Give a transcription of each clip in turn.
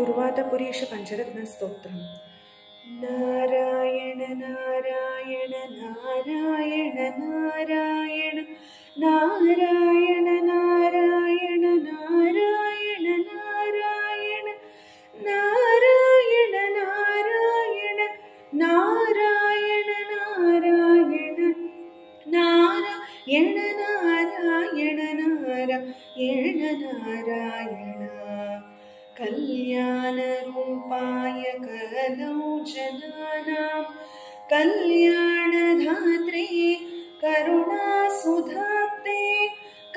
गुरुवादपुरीश पञ्चरत्नस्तोत्रम्। नारायण नारायण नारायण नारायण नारायण नारायण नारायण नारायण नारायण नारायण नारायण नारायण नारायण नारायण नारायण नारायण कल्याणरूपाय कलौ जनानां कल्याणधात्रे करुणासुधाब्धे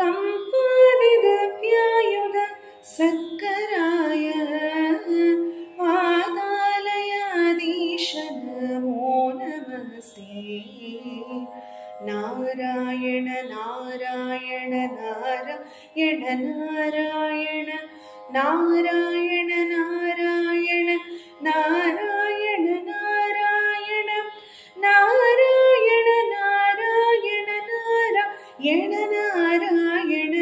कम्पादिदव्यायुध सत्कराय पादालयाधीश नमो नमस्ते। नारायण नारायण नारायण नारायण नारायण नारायण नारायण नारायण नारायण नारायण नारायण नारायण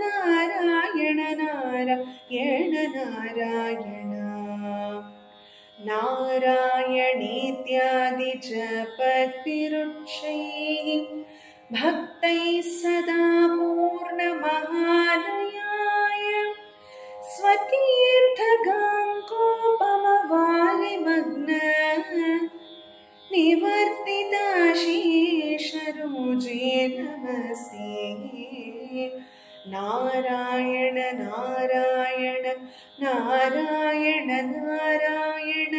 नारायण नारायण नारायण नारायण नारायणेत्यादि जपद्भिरुच्चैः भक्तैः सदा पूर्णमहालयाय स्वतीर्थगाङ्कोपमवारिमग्न निवर्तिताशेषरोजे नमस्ते। नारायण नारायण नारायण नारायण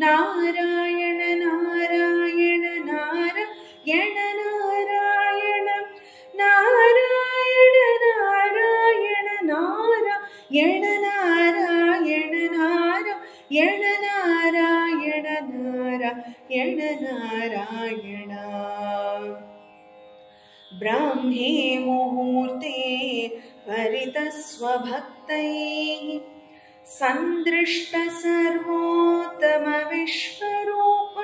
नारायण नारायण नारायण नारायण नारायण नारायण नारायण नारायण नारायण नारायण नारायण नारायण ब्राह्मे मुहूर्ते परितस्वभक्तैः सन्दृष्ट सर्वोत्तमविश्वरूप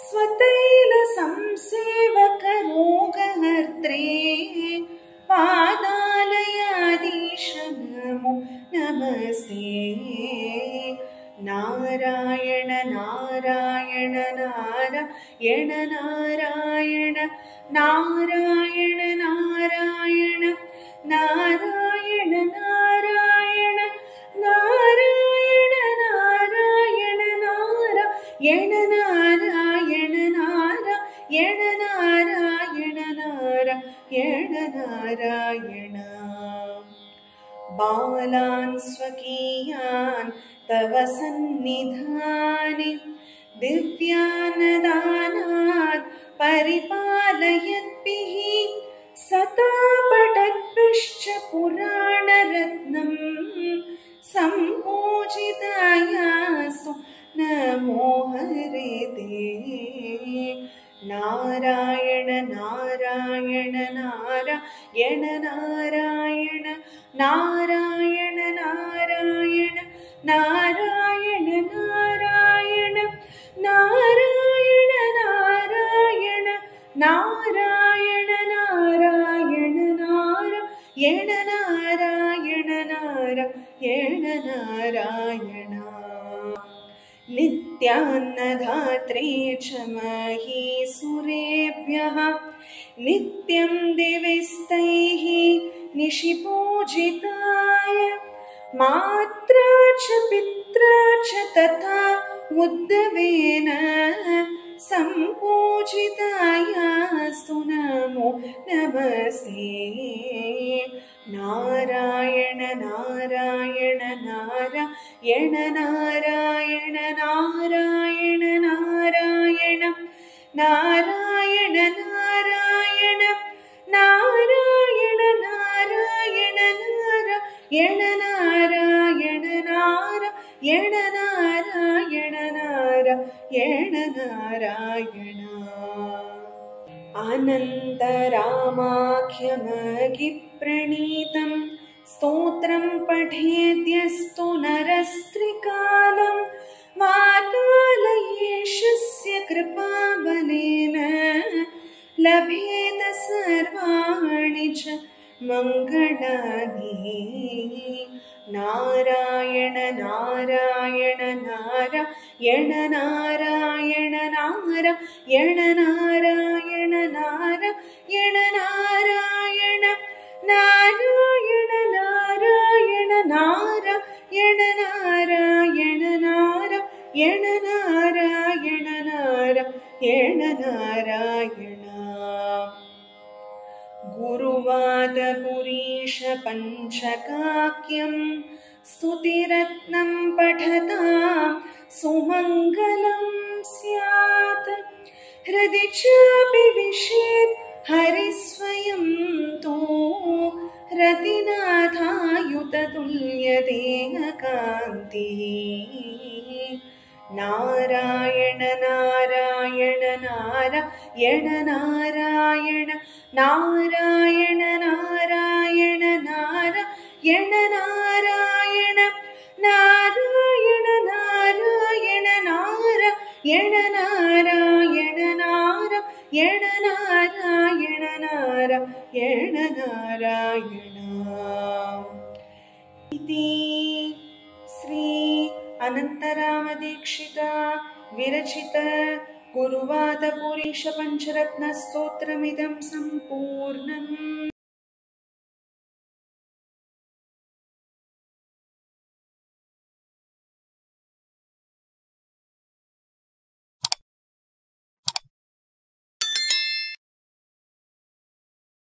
स्वतैलसंसेवकरोगहर्त्रे पादालयाधीश नमो नमस्ते। नारायण नारायण नारायण नारायण नारायण नारायण नारायण नारायण नारायण नारायण नारायण नारायण नारायण नारायण नारायण नारायण बालान् स्वकीयान् तव सन्निधाने दिव्यानदानात् परिपालयद्भिः सदा पठद्भिश्च पुराणरत्नं सम्पूजितायास्तु नमो हरे ते। नारायण नारायण नारायण नारायण नारायण नारायण नारायण नारायण नारायण नारायण नारायण नारायण नारायण नारायण नारायण नारायण नित्यान्नदात्रे च महीसुरेभ्यः नित्यं दिविस्तैः निशिपूजिताय मात्रा च पित्रा च तथा उद्धवेन सम्पूजितायास्तु नमो नमस्ते। नारायण नारायण नारायण नारायण नारायण नारायण नारायण नारायण नारायण नारायण नारायण नारायण नारायण नारायण नारायण नारायण अनन्तरामाख्यमगिप्रणीतं स्तोत्रं पठेद्यस्तु नरस्त्रिकालं वातालयेशस्य कृपाबलेन लभेत सर्वाणि च मङ्गलानि नारायण नारायण नारायण नारायण नारायण नारायण नारायण नारायण नारायण नारायण नारायण नारायण नारायण नारायण नारायण नारायण गुरुवादपुरीश पञ्चकाक्यं स्तुतिरत्नं पठतां सुमङ्गलं स्यात् हृदि चापि विशेत् हरिस्वयं तु रतिनाथायुततुल्यतेन कान्तिः नारायण नारायण नारायण नारायण नारायण नारायण नारायण नारायण नारायण नारायण नारायण नारायण नारायण नारायण नारायण नारायण इति श्री अनन्तरामदीक्षित विरचित गुरुवादपुरीश पञ्चरत्नस्तोत्रमिदं सम्पूर्णम्।